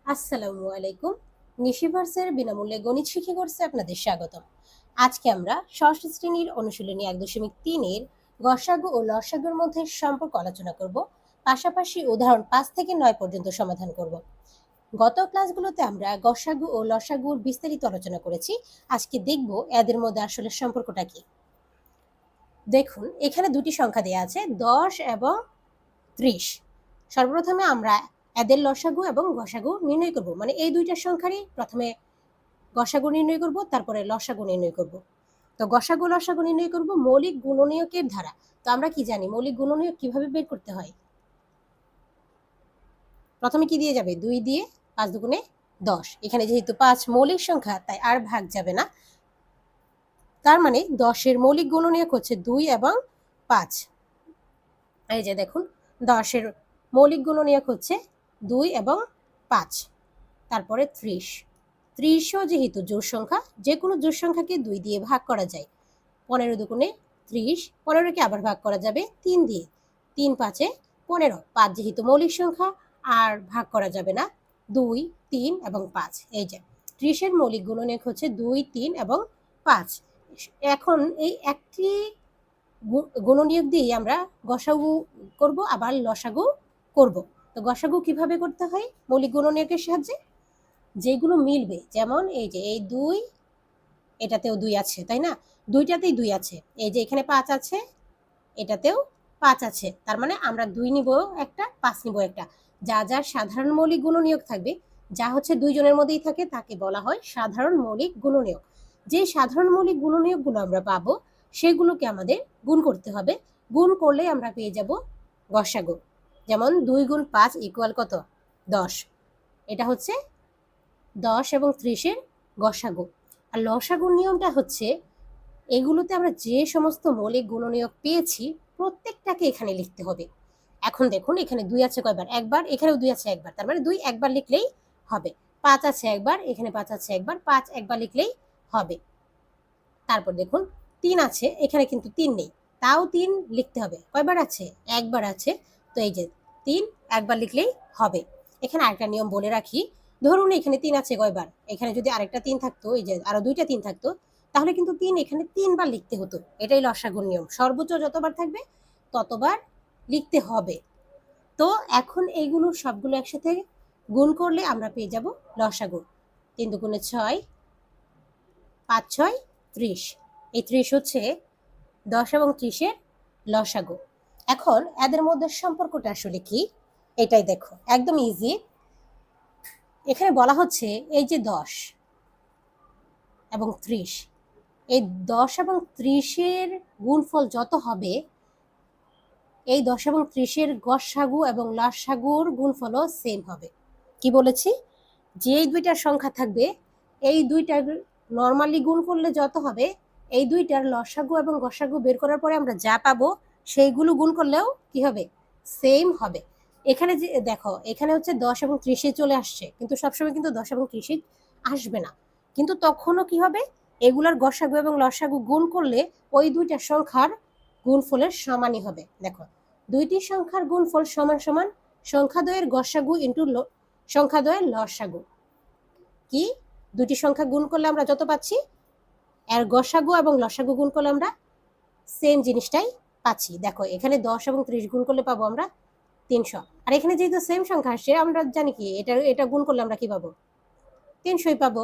আসসালামু আলাইকুম। নিশিভার্সের বিনামূল্যে গণিত শিখে কোর্সে আপনাদের স্বাগতম। আজকে আমরা ষষ্ঠ শ্রেণীর অনুশীলনী ১.৩ এর গসাগু ও লসাগুর মধ্যে সম্পর্ক আলোচনা করব। পাশাপাশি উদাহরণ ৫ থেকে ৯ পর্যন্ত সমাধান করব। গত ক্লাসগুলোতে আমরা গসাগু ও লসাগুর বিস্তারিত আলোচনা করেছি। আজকে দেখব এদের মধ্যে আসলে সম্পর্কটা কি। দেখুন এখানে দুটি সংখ্যা দেওয়া আছে ১০ এবং ৩০। সর্বপ্রথমে আমরা এদের লসাগু এবং গসাগু নির্ণয় করব, মানে এই দুইটা সংখ্যারই প্রথমে গসাগু নির্ণয় করব, তারপরে লসাগু নির্ণয় করব। তো গসাগু লসাগু নির্ণয় করব মৌলিক গুণনীয়কের দ্বারা। তো আমরা কি জানি মৌলিক গুণনীয়ক কিভাবে বের করতে হয়? প্রথমে কি দিয়ে যাবে? ২ দিয়ে ৫ দুগুণে ১০। এখানে যেহেতু ৫ মৌলিক সংখ্যা তাই আর ভাগ যাবে না। তার মানে ১০ এর মৌলিক গুণনীয়ক হচ্ছে ২ এবং ৫। এই যে দেখুন ১০ এর মৌলিক গুণনীয়ক হচ্ছে ২ এবং ৫। তারপরে ৩০। ৩০ও যেহেতু জোড় সংখ্যা, যে কোনো জোড় সংখ্যাকে ২ দিয়ে ভাগ করা যায়। ১৫ দুগুণে ৩০, ১৫কে আবার ভাগ করা যাবে ৩ দিয়ে। ৩ ৫-এ ১৫। ৫ যেহেতু মৌলিক সংখ্যা আর ভাগ করা যাবে না। ২, ৩ এবং ৫। এই যে ৩০ এর মৌলিক গুণনীয়ক হচ্ছে ২, ৩ এবং ৫। এখন এই একটি গুণনীয়ক দিয়ে আমরা গসাগু করব, আবার লসাগু করব। তো গসাগু কিভাবে করতে হয়? মৌলিক গুণনীয়কের সাহায্যে যেগুলো মিলবে, যেমন এই যে এই ২, এটাতেও ২ আছে, তাই না? দুইটাতেই ২ আছে। এই যে এখানে ৫ আছে, এটাতেও ৫ আছে। তার মানে আমরা ২ নিব একটা, ৫ নিব একটা। যা যার সাধারণ মৌলিক গুণনীয়ক থাকবে, যা হচ্ছে দুইজনের মধ্যেই থাকে তাকে বলা হয় সাধারণ মৌলিক গুণনীয়ক। যে সাধারণ মৌলিক গুণনীয়কগুলো আমরা পাবো সেগুলোকে আমাদের গুণ করতে হবে। গুণ করলে আমরা পেয়ে যাব গসাগু। যেমন ২ গুণ ৫ ইকুয়াল কত? ১০। এটা হচ্ছে ১০ এবং ৩০ এর গসাগু। আর লসাগুর নিয়মটা হচ্ছে এগুলোতে আমরা যে সমস্ত মৌলিক গুণনীয়ক পেয়েছি প্রত্যেকটাকে এখানে লিখতে হবে। এখন দেখুন এখানে ২ আছে কয়বার? একবার। এখানেও ২ আছে একবার। তার মানে ২ একবার লিখলেই হবে। ৫ আছে একবার, এখানে ৫ আছে একবার, ৫ একবার লিখলেই হবে। তারপর দেখুন ৩ আছে, এখানে কিন্তু ৩ নেই, তাও ৩ লিখতে হবে। কয়বার আছে? একবার আছে। তো এই যে ৩ একবার লিখলেই হবে। এখানে আরেকটা নিয়ম বলে রাখি, ধরুন এখানে ৩ আছে কয়বার? এখানে যদি আরেকটা ৩ থাকতো, এই যে আরো দুইটা ৩ থাকতো, তাহলে কিন্তু ৩ এখানে ৩ বার লিখতে হতো। এটাই লসাগুর নিয়ম, সর্বোচ্চ যতবার থাকবে ততবার লিখতে হবে। তো এখন এইগুলো সবগুলো একসাথে গুণ করলে আমরা পেয়ে যাব লসাগু। ৩ দুগুণে ৬, ৫ ৬ ৩০। এই ৩০ হচ্ছে ১০ এবং ৩০ এর লসাগু। এখন এদের মধ্যে সম্পর্কটা আসলে কি এটাই দেখো, একদম ইজি। এখানে বলা হচ্ছে এই যে ১০ এবং ৩০, এই ১০ এবং ৩০ এর গুণফল যত হবে, এই ১০ এবং ৩০ এর গসাগু এবং লসাগুর গুণফলও সেম হবে। কি বলেছি? যেই দুইটা সংখ্যা থাকবে এই দুইটার নর্মালি গুণ করলে যত হবে, এই দুইটার লসাগু এবং গসাগু বের করার পরে আমরা যা পাবো সেইগুলো গুণ করলেও কি হবে? সেম হবে। এখানে যে দেখো এখানে হচ্ছে ১০ এবং ৩০ চলে আসছে, কিন্তু সবসময় কিন্তু ১০ এবং ৩০ আসবে না। কিন্তু তখনও কি হবে? এগুলার গসাগু এবং লসাগু গুণ করলে ওই দুইটা সংখ্যার গুণফলের সমানই হবে। দেখো দুইটি সংখ্যার গুণফল সমান সমান সংখ্যাদ্বয়ের গসাগু ইন্টু সংখ্যাদ্বয়ের লসাগু। কি? দুটি সংখ্যা গুণ করলে আমরা যত পাচ্ছি, এর গসাগু এবং লসাগু গুণ করলে আমরা সেম জিনিসটাই পাচ্ছি। দেখো এখানে ১০ এবং ৩০ গুণ করলে পাবো আমরা ৩০০। আর এখানে যেহেতু সেম সংখ্যা আসছে, আমরা জানি কি এটা গুণ করলে আমরা কি পাবো? ৩০০ই পাবো।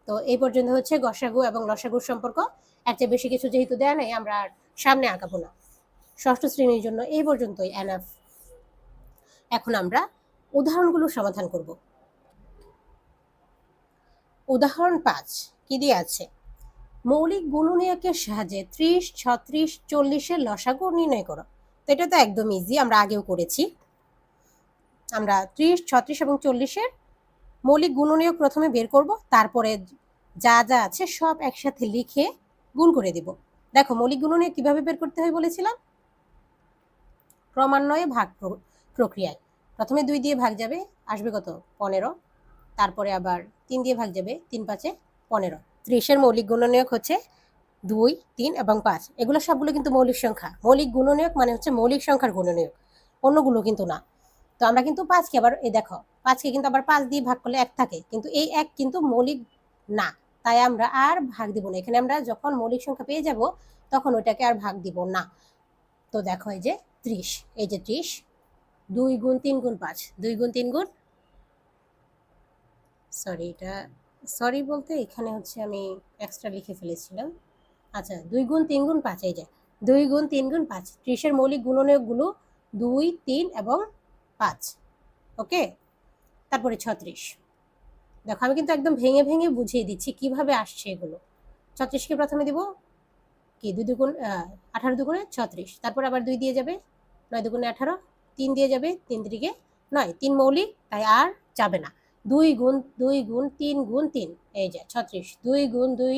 তো এই পর্যন্ত হচ্ছে গসাগু এবং লসাগুর সম্পর্ক। এর চেয়ে বেশি কিছু যেহেতু দেয়া নাই, আমরা আর সামনে আঁকাবো না। ষষ্ঠ শ্রেণীর জন্য এই পর্যন্তই এনাফ। এখন আমরা উদাহরণগুলো সমাধান করব। উদাহরণ ৫ কি দিয়ে আছে? মৌলিক গুণনীয়কের সাহায্যে ৩০, ৩৬, ৪০ এর লসাগু নির্ণয় করো। তো এটা তো একদম ইজি, আমরা আগেও করেছি। আমরা ৩০, ৩৬ এবং ৪০ এর মৌলিক গুণনীয়ক প্রথমে বের করব, তারপরে যা যা আছে সব একসাথে লিখে গুণ করে দিব। দেখো মৌলিক গুণনীয়ক কিভাবে বের করতে হয় বলেছিলাম? ক্রমান্বয়ে ভাগ প্রক্রিয়ায়। প্রথমে ২ দিয়ে ভাগ যাবে, আসবে কত? ১৫। তারপরে আবার ৩ দিয়ে ভাগ যাবে, ৩ ৫-এ ১৫। ৩০ এর মৌলিক গুণনীয়ক হচ্ছে ২, ৩ এবং ৫। এগুলো সবগুলো কিন্তু মৌলিক সংখ্যা। মৌলিক গুণনীয়ক মানে হচ্ছে মৌলিক সংখ্যার গুণনীয়ক, অন্যগুলো কিন্তু না। তো তো আমরা কিন্তু 5কে আবার এই দেখো 5কে কিন্তু আবার 5 দিয়ে ভাগ করলে 1 থাকে, কিন্তু এই 1 কিন্তু মৌলিক না, তাই আমরা আর ভাগ দিব না। এখানে আমরা যখন মৌলিক সংখ্যা পেয়ে যাব তখন ওইটাকে আর ভাগ দিব না। তো দেখো এই যে 30, এই যে 30, 2 গুণ 3 গুণ 5, 2 গুণ 3 গুণ, সরি এটা সরি বলতে এখানে হচ্ছে আমি এক্সট্রা লিখে ফেলেছিলাম। আচ্ছা 2 গুণ 3 গুণ 5, এই যে 2 গুণ 3 গুণ 5, 30 এর মৌলিক গুণনীয়কগুলো 2, 3 এবং 5। ওকে, তারপরে 36। দেখো আমি কিন্তু একদম ভেঙে ভেঙে বুঝিয়ে দিচ্ছি কিভাবে আসছে এগুলো। 36কে প্রথমে দিব কি 2 দুগুণ 18 দুগুণে 36, তারপর আবার 2 দিয়ে যাবে, 9 দুগুণে 18, 3 দিয়ে যাবে, 3 তিরিকে 9, 3 মৌলিক তাই আর যাবে না। 2 গুণ 2 গুণ 3 গুণ 3, এই যে 36, 2 গুণ 2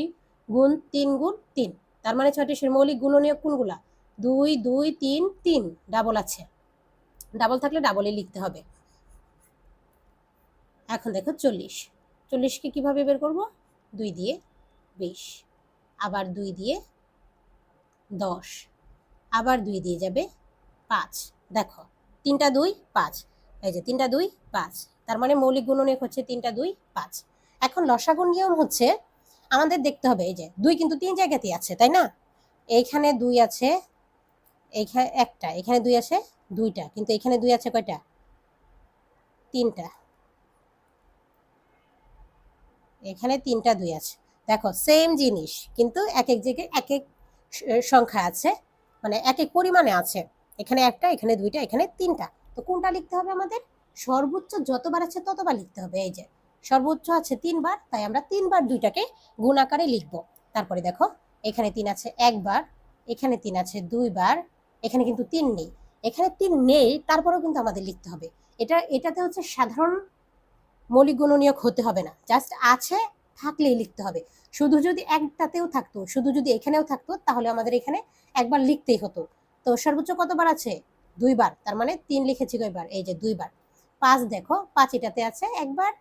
গুণ 3 গুণ 3, তার মানে 36 এর মৌলিক গুণনীয়ক কোনগুলা? 2, 2, 3, 3, ডাবল আছে, ডাবল থাকলে ডাবলই লিখতে হবে। এখন দেখো 40, 40কে কিভাবে বের করব? 2 দিয়ে 20, আবার 2 দিয়ে 10, আবার 2 দিয়ে যাবে 5। দেখো 3টা 2 5, এই যে 3টা 2 5, তার মানে মৌলিক গুণনীয়ক হচ্ছে 3টা 2 5। এখন লসাগু নিয়ম হচ্ছে আমাদের দেখতে হবে, এই যে 2 কিন্তু 3 জায়গাতেই আছে তাই না? এইখানে 2 আছে, এইখানে একটা, এখানে 2 আছে 2টা, কিন্তু এখানে 2 আছে কয়টা? 3টা, এখানে 3টা 2 আছে। দেখো সেম জিনিস কিন্তু এক এক জায়গায় এক এক সংখ্যা আছে, মানে এক এক পরিমাণে আছে। এখানে একটা, এখানে 2টা, এখানে 3টা। তো কোনটা লিখতে হবে আমাদের? সর্বোচ্চ যতবার আছে ততবার লিখতে হবে। এই যে সর্বোচ্চ আছে 3 বার, তাই আমরা 3 বার 2টাকে গুণ আকারে লিখব। তারপরে দেখো এখানে 3 আছে একবার, এখানে 3 আছে 2 বার, এখানে কিন্তু 3 নেই, এখানে 3 নেই, তারপরেও কিন্তু আমাদের লিখতে হবে। এটাতে হচ্ছে সাধারণ মৌলিক গুণনীয়ক হতে হবে না, জাস্ট আছে থাকলেই লিখতে হবে। শুধু যদি একটাতেও থাকতো, শুধু যদি এখানেও থাকতো, তাহলে আমাদের এখানে একবার লিখতেই হতো। তো সর্বোচ্চ কতবার আছে? 2 বার, তার মানে 3 লিখেছি কয়বার? এই যে 2 বার। 5 দেখো 5 এটাতে আছে একবার,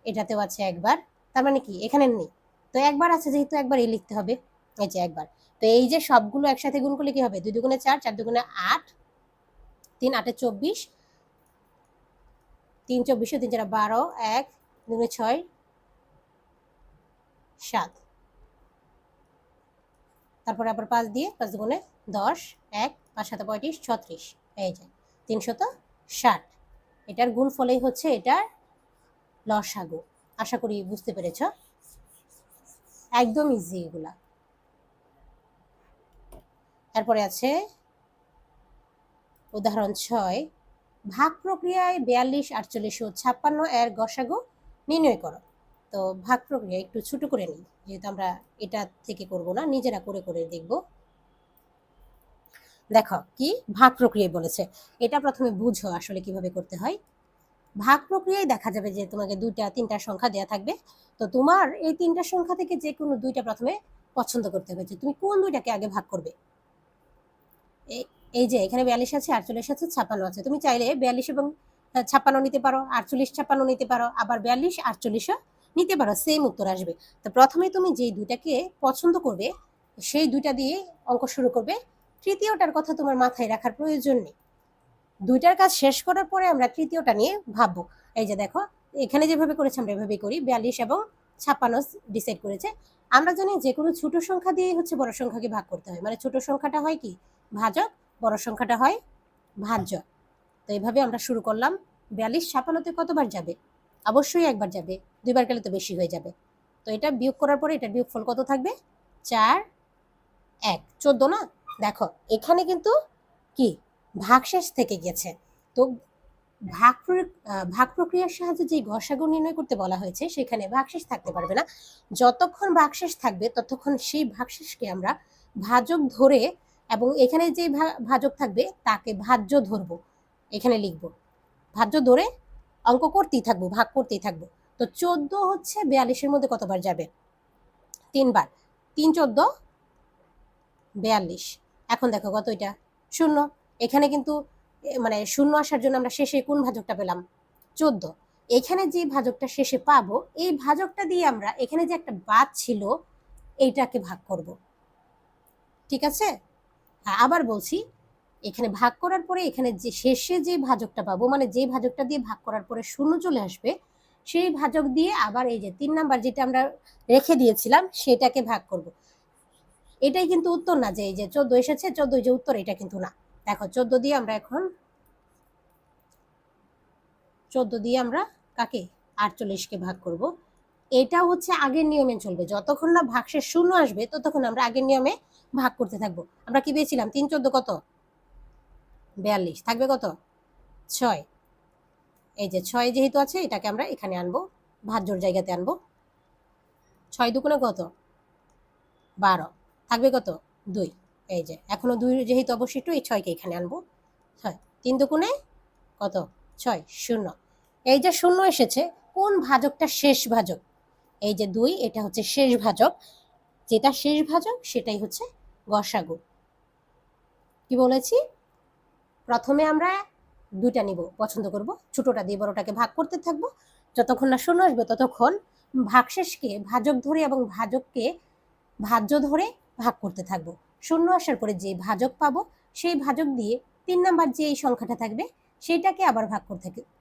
এটাতেও আছে একবার, তার মানে কি এখানে নেই, তো একবার আছে যেহেতু একবারই লিখতে হবে, এই যে একবার। তো এই যে সবগুলো একসাথে গুণ করলে কি হবে? 2 দুগুণে 4, 4 দুগুণে 8, 3 8 24, 3 24, 3 4 12, 1 2 6 7, তারপরে আবার 5 দিয়ে 5 দুগুণে 10, 1 5 7 35, 36, এই যে 360। এটার গুণ ফলেই হচ্ছে এটার লসাগু। আশা করি বুঝতে পেরেছ, একদম ইজি এগুলা। এরপরে আছে উদাহরণ 6, ভাগ প্রক্রিয়ায় 42, 48 ও 56 এর গসাগু নির্ণয় করো। তো ভাগ প্রক্রিয়া একটু ছোট করে নিই, যেহেতু আমরা এটা থেকে করব না, নিজেরা করে করে দেখব। দেখো কি ভাগ প্রক্রিয়ায় বলেছে, এটা প্রথমে বুঝো আসলে কিভাবে করতে হয়। ভাগ প্রক্রিয়ায় দেখা যাবে যে তোমাকে 2টা 3টা সংখ্যা দেয়া থাকবে, তো তোমার এই 3টা সংখ্যা থেকে যে কোনো 2টা প্রথমে পছন্দ করতে হবে যে তুমি কোন 2টাকে আগে ভাগ করবে। এই যে এখানে 42 আছে, 48 আছে, 56 আছে, তুমি চাইলে 42 এবং 56 নিতে পারো, 48 56 নিতে পারো, আবার 42 48ও নিতে পারো, সেম উত্তর আসবে। তো প্রথমে তুমি যেই 2টাকে পছন্দ করবে সেই 2টা দিয়ে অঙ্ক শুরু করবে, তৃতীয়টার কথা তোমার মাথায় রাখার প্রয়োজন নেই। 2টার কাজ শেষ করার পরে আমরা তৃতীয়টা নিয়ে ভাববো। এই যে দেখো এখানে যেভাবে করেছে আমরা এভাবেই করি, 42 এবং 56 ডিসাইড করেছে। আমরা জানি যে কোনো ছোট সংখ্যা দিয়ে হচ্ছে বড় সংখ্যাকে ভাগ করতে হয়, মানে ছোট সংখ্যাটা হয় কি ভাজক, বড় সংখ্যাটা হয় ভাজ্য। তো এইভাবে আমরা শুরু করলাম। 42 56তে কতবার যাবে? অবশ্যই একবার যাবে, 2বার গেলে তো বেশি হয়ে যাবে। তো এটা বিয়োগ করার পরে এটার বিয়োগফল কত থাকবে? 4 1 14 না? দেখো এখানে কিন্তু কি ভাগশেষ থেকে গেছে। তো ভাগ প্রক্রিয়ার সাহায্যে যে গসাগু নির্ণয় করতে বলা হয়েছে সেখানে ভাগশেষ থাকতে পারবে না। যতক্ষণ ভাগশেষ থাকবে ততক্ষণ সেই ভাগশেষকে আমরা ভাজক ধরে, এবং এখানে যে ভাজক থাকবে তাকে ভাজ্য ধরব, এখানে লিখব ভাজ্য ধরে অঙ্ক করতেই থাকবো, ভাগ করতেই থাকবো। তো 14 হচ্ছে 42-এর মধ্যে কতবার যাবে? 3 বার, 3 14 42। এখন দেখো কত এটা? 0। এখানে কিন্তু মানে 0 আসার জন্য আমরা শেষে কোন ভাজকটা পেলাম? 14। এখানে যে ভাজকটা শেষে পাবো এই ভাজকটা দিয়ে আমরা এখানে যে একটা বাদ ছিল এইটাকে ভাগ করব, ঠিক আছে? হ্যাঁ আবার বলছি, এখানে ভাগ করার পরে এখানে যে শেষে যে ভাজকটা পাবো, মানে যে ভাজকটা দিয়ে ভাগ করার পরে শূন্য চলে আসবে, সেই ভাজক দিয়ে আবার এই যে 3 নাম্বার যেটা আমরা রেখে দিয়েছিলাম সেটাকে ভাগ করব। এটাই কিন্তু উত্তর না, যে এই যে 14 এসেছে 14 যে উত্তর, এটা কিন্তু না। দেখো 14 দিয়ে আমরা এখন 14 দিয়ে আমরা কাকে 48কে ভাগ করব। এটা হচ্ছে আগের নিয়মে চলবে, যতক্ষণ না ভাগশেষ শূন্য আসবে ততক্ষণ আমরা আগের নিয়মে ভাগ করতে থাকবো। আমরা কি পেয়েছিলাম 3 14 কত 42, থাকবে কত 6। এই যে 6 যেহেতু আছে এটাকে আমরা এখানে আনবো, ভাজ্যর জায়গাতে আনবো। 6 দুগুণে কত 12, থাকবে কত 2। এই যে এখনো 2 যেহেতু অবশিষ্ট, এই 6কে এখানে আনবো। 6 3 দুগুণে কত 6 0। এই যে শূন্য এসেছে, কোন ভাজকটা শেষ ভাজক? এই যে 2, এটা হচ্ছে শেষ ভাজক। যেটা শেষ ভাজক সেটাই হচ্ছে গসাগু। কি বলেছি? প্রথমে আমরা দুইটা নিব, পছন্দ করব, ছোটটা দিয়ে বড়টাকে ভাগ করতে থাকবো। যতক্ষণ না শূন্য আসবে ততক্ষণ ভাগশেষকে ভাজক ধরে এবং ভাজককে ভাজ্য ধরে ভাগ করতে থাকবো। শূন্য আসার পরে যে ভাজক পাবো সেই ভাজক দিয়ে 3 নাম্বার যে এই সংখ্যাটা থাকবে সেটাকে আবার ভাগ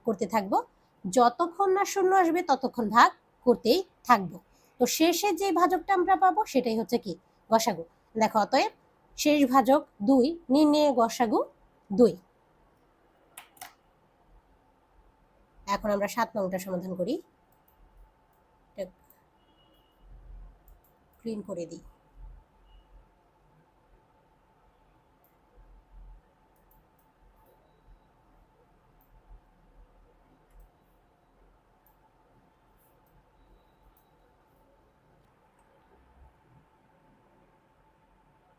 করতে থাকবো। যতক্ষণ না শূন্য আসবে ততক্ষণ ভাগ করতেই থাকবো। তো শেষে যে ভাজকটা আমরা পাবো সেটাই হচ্ছে কি গসাগু। দেখো অতএব শেষ ভাজক 2, নির্ণয়ে গসাগু 2। এখন আমরা 7 নংটা সমাধান করি, ক্লিন করে দিই।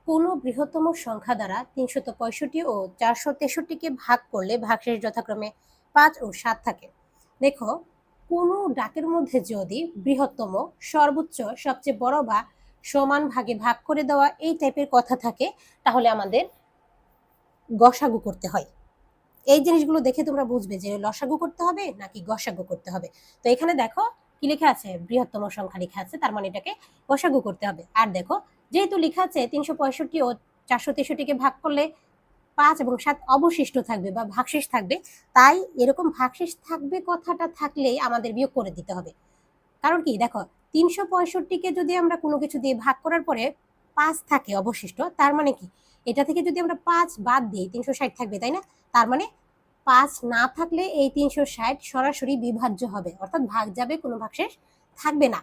কোনো বৃহত্তম সংখ্যা দ্বারা 365 ও 463কে ভাগ করলে ভাগশেষ যথাক্রমে 5 ও 7 থাকে। দেখো, কোনো ডাকের মধ্যে যদি বৃহত্তম, সর্বোচ্চ, সবচেয়ে বড় বা সমান ভাগে ভাগ করে দেওয়া এই টাইপের কথা থাকে, তাহলে আমাদের গসাগু করতে হয়। এই জিনিসগুলো দেখে তোমরা বুঝবে যে লসাগু করতে হবে নাকি গসাগু করতে হবে। তো এখানে দেখো কি লেখা আছে, বৃহত্তম সংখ্যা লেখা আছে, তার মানে এটাকে গসাগু করতে হবে। আর দেখো যেহেতু লেখা আছে 365 ও 463কে ভাগ করলে 5 এবং 7 অবশিষ্ট থাকবে বা ভাগশেষ থাকবে, তাই এরকম ভাগশেষ থাকবে কথাটা থাকলেই আমাদের বিয়োগ করে দিতে হবে। কারণ কি, দেখো 365কে যদি আমরা কোনো কিছু দিয়ে ভাগ করার পরে 5 থাকে অবশিষ্ট, তার মানে কি এটা থেকে যদি আমরা 5 বাদ দিই 360 থাকবে, তাই না? তার মানে 5 না থাকলে এই 360 সরাসরি বিভাজ্য হবে, অর্থাৎ ভাগ যাবে, কোনো ভাগশেষ থাকবে না।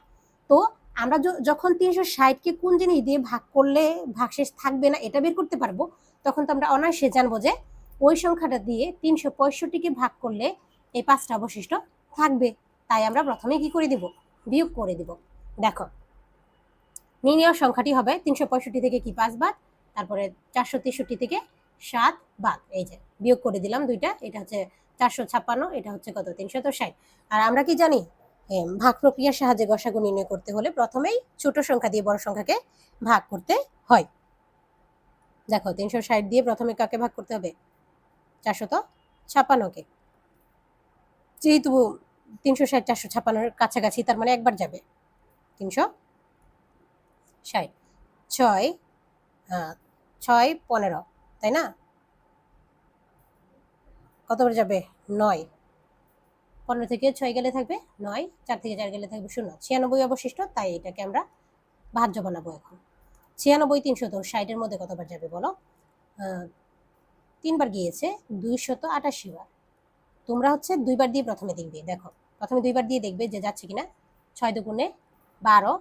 তো আমরা যখন 360কে কোন জিনিস দিয়ে ভাগ করলে ভাগশেষ থাকবে না এটা বের করতে পারবো, তখন তো আমরা অনায়াসে জানবো যে ওই সংখ্যাটা দিয়ে 365কে ভাগ করলে এই 5টা অবশিষ্ট থাকবে। তাই আমরা প্রথমে কি করে দিব, বিয়োগ করে দিব। দেখো নির্ণেয় সংখ্যাটি হবে 365 থেকে কি 5 বাদ, তারপরে 463 থেকে 7 বাদ। এই যে বিয়োগ করে দিলাম দুইটা, এটা হচ্ছে 456, এটা হচ্ছে কত 360। আর আমরা কি জানি, ভাগ প্রক্রিয়ার সাহায্যে গসাগু নির্ণয় করতে হলে প্রথমেই ছোট সংখ্যা দিয়ে বড় সংখ্যাকে ভাগ করতে হয়। দেখো 360 দিয়ে প্রথমে কাকে ভাগ করতে হবে, 456কে। যেহেতু 360 456 কাছাকাছি, তার মানে একবার যাবে 360। 6 6 15, তাই না? কতবার যাবে 9। 15 থেকে 6 গেলে থাকবে 9, 4 থেকে 4 গেলে থাকবে 0, 96 অবশিষ্ট। তাই এটাকে আমরা ভাজ্য বানাবো। এখন 96 360 মধ্যে কতবার যাবে বলো? 3 বার গিয়েছে, 288 বার। তোমরা হচ্ছে 2 বার দিয়ে প্রথমে দেখবে, দেখো প্রথমে 2 বার দিয়ে দেখবে যে যাচ্ছে কিনা। 6 দুগুণে 12,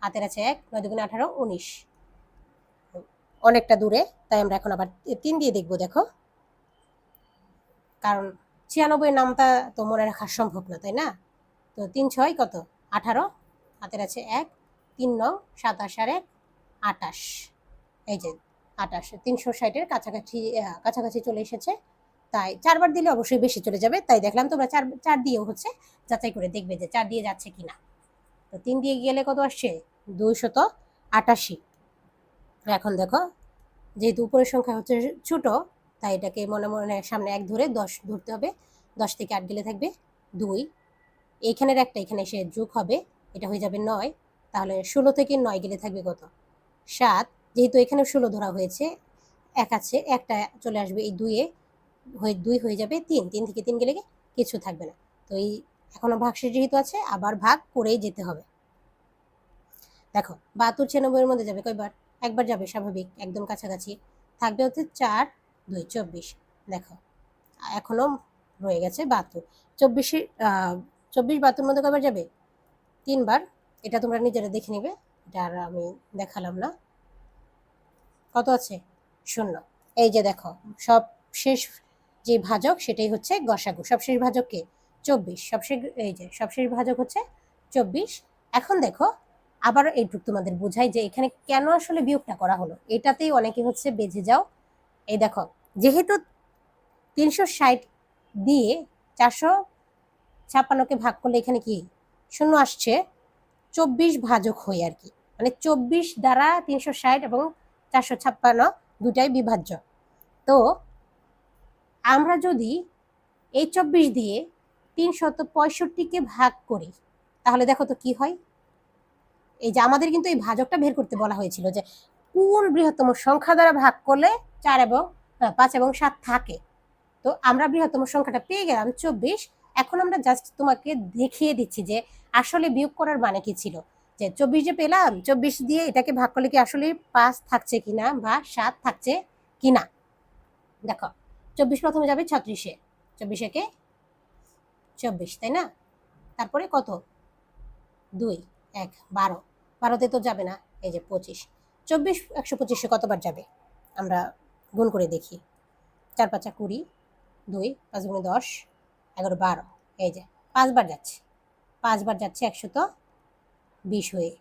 হাতের আছে 1, 9 দুগুণে 18, 19, অনেকটা দূরে। তাই আমরা এখন আবার 3 দিয়ে দেখবো। দেখো, কারণ 96 নামটা তো মনে রাখা সম্ভব না, তাই না? তো 3 6 কত 18, হাতের আছে 1, 3 9 27 আর 1 28। এই যে 28, 360-এর কাছাকাছি চলে এসেছে। তাই 4 বার দিলে অবশ্যই বেশি চলে যাবে। তাই দেখলাম তোমরা 4 দিয়েও হচ্ছে যাচাই করে দেখবে যে 4 দিয়ে যাচ্ছে কিনা। তো 3 দিয়ে গেলে কত আসছে 288। এখন দেখো যেহেতু উপরের সংখ্যা হচ্ছে ছোট, তাই এটাকে মনে মনে সামনে 1 ধরে 10 ধরতে হবে। 10 থেকে 8 গেলে থাকবে 2, এইখানের একটা এখানে এসে যোগ হবে, এটা হয়ে যাবে 9। তাহলে 16 থেকে 9 গেলে থাকবে কত 7। যেহেতু এখানে 16 ধরা হয়েছে, এক আছে, একটা চলে আসবে এই দুইয়ে, দুই হয়ে যাবে তিন, তিন থেকে তিন গেলে কিছু থাকবে না। তো এই এখনো ভাগশেষ যেহেতু আছে আবার ভাগ করেই যেতে হবে। দেখো 72 96 এর মধ্যে যাবে কয়বার? একবার যাবে, স্বাভাবিক, একদম কাছাকাছি। থাকবে হচ্ছে 4 2 24। দেখো এখনো রয়ে গেছে 72। 24 72 মধ্যে কয়বার যাবে? তিনবার। এটা তোমরা নিজেরা দেখে নিবে, এটা আর আমি দেখালাম না। কত আছে? 0। এই যে দেখো সব শেষ যে ভাজক সেটাই হচ্ছে গসাগু। সবশেষ ভাজক কে? 24। সবশেষ, এই যে সবশেষ ভাজক হচ্ছে 24। এখন দেখো আবার এইটুকু তোমাদের বোঝাই যে এখানে কেন আসলে বিয়োগটা করা হলো। এটাতেই অনেকে হচ্ছে বেঁধে যাও। এই দেখো যেহেতু 360 দিয়ে 456কে ভাগ করলে এখানে কি 0 আসছে, 24 ভাজক হয়ে আর কি, মানে 24 দ্বারা 360 এবং 456 দুটাই বিভাজ্য। তো আমরা যদি এই 24 দিয়ে 365কে ভাগ করি তাহলে দেখো তো কি হয়। এই যে আমাদের কিন্তু এই ভাজকটা বের করতে বলা হয়েছিল যে কোন বৃহত্তম সংখ্যা দ্বারা ভাগ করলে 4 এবং 5 এবং 7 থাকে। তো আমরা বৃহত্তম সংখ্যাটা পেয়ে গেলাম 24। এখন আমরা জাস্ট তোমাকে দেখিয়ে দিচ্ছি যে আসলে বিয়োগ করার মানে কি ছিল। যে 24 যে পেলাম, 24 দিয়ে এটাকে ভাগ করলে কি আসলে 5 থাকছে কিনা বা 7 থাকছে কিনা। দেখো 24 প্রথমে যাবে 36-এ, 24 একে 24, তাই না? তারপরে কত? 2 1 12, 12তে তো যাবে না, এই যে 25। 24 125-এ কতবার যাবে আমরা গুণ করে দেখি। 4 5 20, 2 5 গুণে 10, 11 12, এই যে 5 বার যাচ্ছে, 5 বার যাচ্ছে 120 হয়ে।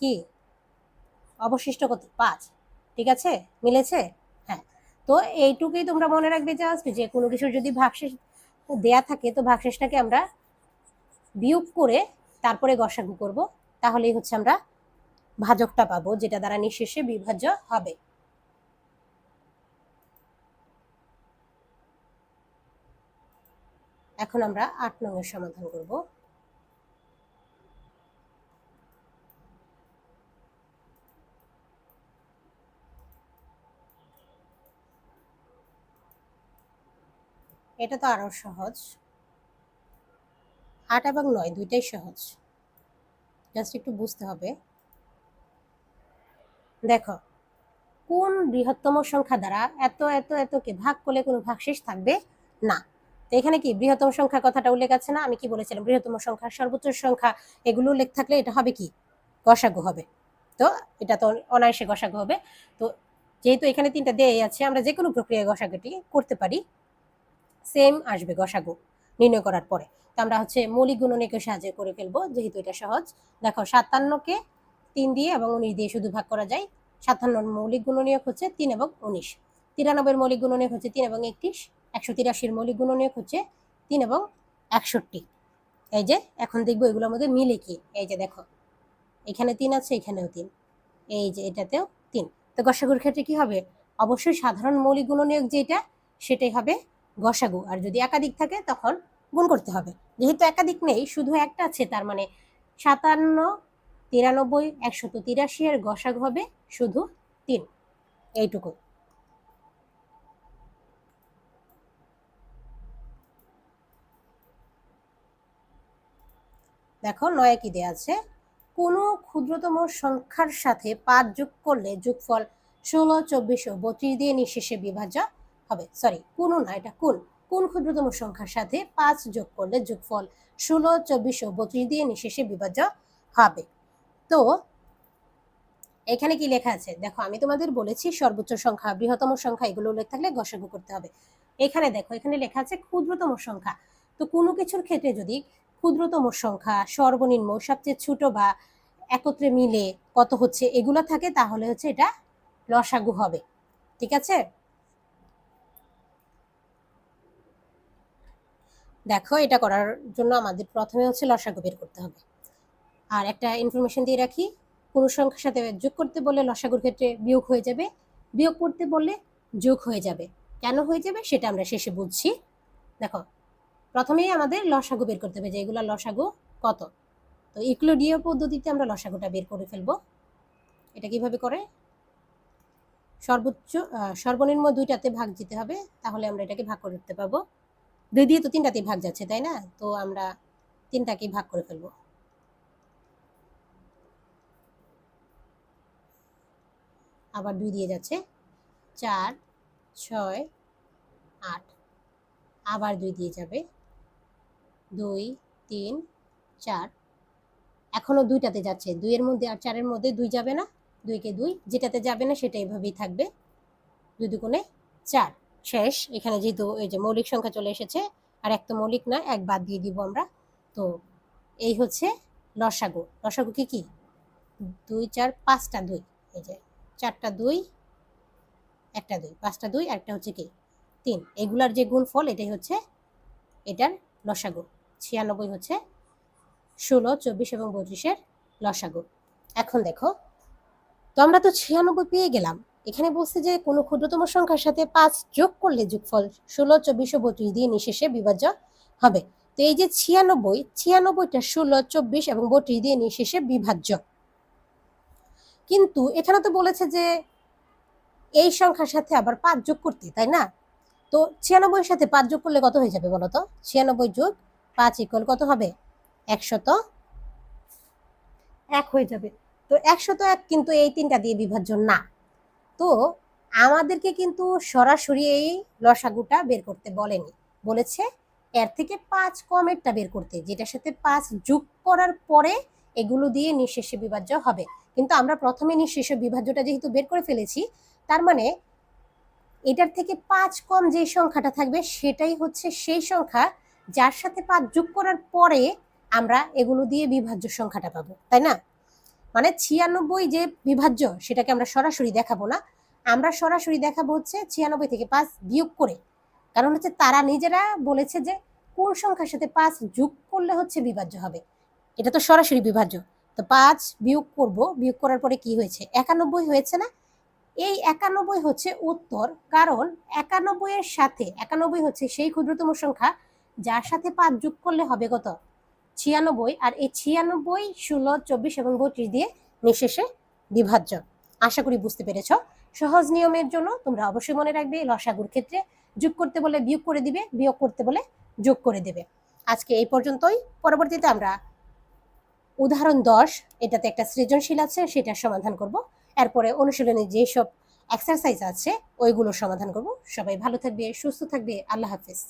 কি অবশিষ্ট কত? 5। ঠিক আছে, মিলেছে? হ্যাঁ। তো এইটুকুই তোমরা মনে রাখবে যে কোনো কিছুর যদি ভাগশেষ দেয়া থাকে তো ভাগশেষটাকে আমরা বিয়োগ করে তারপরে গসাগু করব, তাহলেই হচ্ছে আমরা ভাজকটা পাবো যেটা দ্বারা নিঃশেষে বিভাজ্য হবে। এখন আমরা 8 নং এর সমাধান করব। এটা তো আরো সহজ, 8 এবং 9 দুইটাই সহজ, জাস্ট একটু বুঝতে হবে। দেখো কোন বৃহত্তম সংখ্যা দ্বারা এত এত এতকে ভাগ করলে কোনো ভাগশেষ থাকবে না। তো এখানে কি বৃহত্তম সংখ্যা কথাটা উল্লেখ আছে না? আমি কি বলেছিলাম বৃহত্তম সংখ্যা, সর্বোচ্চ সংখ্যা, এগুলো উল্লেখ থাকলে এটা হবে কি গসাগু হবে। তো এটা তো অনায়াসে গসাগু হবে। তো যেহেতু এখানে 3টা দেয়াই আছে, আমরা যে কোনো প্রক্রিয়ায় গসাগুটি করতে পারি, সেম আসবে গসাগু নির্ণয় করার পরে। তো আমরা হচ্ছে মৌলিক গুণনীয়কের সাহায্যে করে ফেলবো যেহেতু এটা সহজ। দেখো 57কে 3 দিয়ে এবং 19 দিয়ে শুধু ভাগ করা যায়। 57 মৌলিক গুণনীয়ক হচ্ছে 3 এবং 19। 93 মৌলিক গুণনীয়ক হচ্ছে 3 এবং 31। 183 মৌলিক গুণনীয়ক হচ্ছে 3 এবং 61। এই যে এখন দেখবো এগুলোর মধ্যে মিলে কি। এই যে দেখো এখানে 3 আছে, এখানেও 3, এই যে এটাতেও 3। তো গসাগুর ক্ষেত্রে কি হবে? অবশ্যই সাধারণ মৌলিক গুণনীয়ক যেটা সেটাই হবে গসাগু, আর যদি একাধিক থাকে তখন গুণ করতে হবে। যেহেতু একাধিক নেই, শুধু একটা আছে, তার মানে 57 93 183 এর গসাগু হবে শুধু 3, এইটুকু। দেখো 9 কি দেয়া আছে, কোনো ক্ষুদ্রতম সংখ্যার সাথে 5 যোগ করলে যোগফল 16 24 ও 32 দিয়ে নিঃশেষে বিভাজ্য হবে। সরি, কোনো না, এটা কোন কোন ক্ষুদ্রতম সংখ্যার সাথে 5 যোগ করলে যোগফল 16 24 ও 32 দিয়ে নিঃশেষে বিভাজ্য হবে। তো এখানে কি লেখা আছে দেখো, আমি তোমাদের বলেছি সর্বোচ্চ সংখ্যা, বৃহত্তম সংখ্যা এগুলো উল্লেখ থাকলে গসাগু করতে হবে। এখানে দেখো এখানে লেখা আছে ক্ষুদ্রতম সংখ্যা। তো কোনো কিছুর ক্ষেত্রে যদি ক্ষুদ্রতম সংখ্যা, সর্বনিম্ন, সবচেয়ে ছোট বা একত্রে মিলে কত হচ্ছে এগুলো থাকে তাহলে হচ্ছে এটা লসাগু হবে। ঠিক আছে, দেখো এটা করার জন্য আমাদের প্রথমে হচ্ছে লসাগু বের করতে হবে। আর একটা ইনফরমেশন দিয়ে রাখি, কোনো সংখ্যার সাথে যোগ করতে বললে লসাগুর ক্ষেত্রে বিয়োগ হয়ে যাবে, বিয়োগ করতে বললে যোগ হয়ে যাবে। কেন হয়ে যাবে সেটা আমরা শেষে বুঝছি। দেখো প্রথমেই আমাদের লসাগু বের করতে হবে যে এগুলা লসাগু কত। তো ইউক্লিডীয় পদ্ধতিতে আমরা লসাগুটা বের করে ফেলবো। এটা কিভাবে করে? সর্বনিম্ন 2টাতে ভাগ দিতে হবে, তাহলে আমরা এটাকে ভাগ করে দিতে পারবো। 2 দিয়ে তো 3টাতে ভাগ যাচ্ছে, তাই না? তো আমরা 3টাকে ভাগ করে ফেলবো। আবার 2 দিয়ে যাচ্ছে, 4, 6, 8, আবার 2 দিয়ে যাবে, 2, 3, 4, এখনো 2টাতে যাচ্ছে, 2 এর মধ্যে আর 4 এর মধ্যে 2 যাবে না, 2 কে 2, যেটাতে যাবে না সেটা এইভাবেই থাকবে, 2 দুগুণে 4, শেষ। এখানে যেহেতু এই যে মৌলিক সংখ্যা চলে এসেছে, আর এক তো মৌলিক না, এক বাদ দিয়ে দিব আমরা। তো এই হচ্ছে লসাগু। লসাগু কি 2, 4, 5টা 2, এই যে 4টা 2, একটা 2, 5টা 2, আর একটা হচ্ছে কি 3, এগুলার যে গুণফল এটাই হচ্ছে এটার লসাগু। 96 হচ্ছে 16, 24 এবং 25-এর লসাগু। এখন দেখো, তো আমরা তো 96 পেয়ে গেলাম। এখানে বলছে যে কোনো ক্ষুদ্রতম সংখ্যার সাথে 5 যোগ করলে যোগফল 16, 24 ও 32 দিয়ে নিঃশেষে বিভাজ্য হবে। তো এই যে 96টা 16, 24 এবং 32 দিয়ে নিঃশেষে বিভাজ্য। কিন্তু এখানে তো বলেছে যে এই সংখ্যার সাথে আবার 5 যোগ করতে, তাই না? তো 96-এর সাথে 5 যোগ করলে কত হয়ে যাবে বলো তো? 96 যোগ 5 ইকুয়াল কত হবে? 101 হয়ে যাবে। তো 101 কিন্তু এই 3টা দিয়ে বিভাজ্য না। তো আমাদেরকে কিন্তু সরাসরি এই লসাগুটা বের করতে বলেনি, বলেছে এর থেকে 5 কমেরটা বের করতে, যেটার সাথে 5 যোগ করার পরে এগুলো দিয়ে নিঃশেষে বিভাজ্য হবে। কিন্তু আমরা প্রথমে নিঃশেষে বিভাজ্যটা যেহেতু বের করে ফেলেছি, তার মানে এটার থেকে 5 কম যে সংখ্যাটা থাকবে সেটাই হচ্ছে সেই সংখ্যা যার সাথে 5 যোগ করার পরে আমরা এগুলো দিয়ে বিভাজ্য সংখ্যাটা পাবো, তাই না? মানে 96 যে বিভাজ্য সেটাকে আমরা সরাসরি দেখাবো না, আমরা সরাসরি দেখাবো হচ্ছে 96 থেকে 5 বিয়োগ করে। কারণ হচ্ছে তারা নিজেরা বলেছে যে কোন সংখ্যার সাথে 5 যোগ করলে হচ্ছে বিভাজ্য হবে, এটা তো সরাসরি বিভাজ্য। তো 5 বিয়োগ করব, বিয়োগ করার পরে কি হয়েছে? 91 হয়েছে না? এই 91 হচ্ছে উত্তর, কারণ 91 এর সাথে 91 হচ্ছে সেই ক্ষুদ্রতম সংখ্যা যার সাথে 5 যোগ করলে হবে কত? 96, আর এই 96, 16, 24 এবং 32 দিয়ে নিঃশেষে বিভাজ্য। আশা করি বুঝতে পেরেছ। সহজ নিয়মের জন্য তোমরা অবশ্যই মনে রাখবে, লসাগুর ক্ষেত্রে যোগ করতে বলে বিয়োগ করে দিবে, বিয়োগ করতে বলে যোগ করে দেবে। আজকে এই পর্যন্তই। পরবর্তীতে আমরা উদাহরণ 10, এটাতে একটা সৃজনশীল আছে, সেটা সমাধান করব। এরপরে অনুশীলনে যেসব এক্সারসাইজ আছে ওইগুলো সমাধান করব। সবাই ভালো থাকবে, সুস্থ থাকবে। আল্লাহ হাফেজ।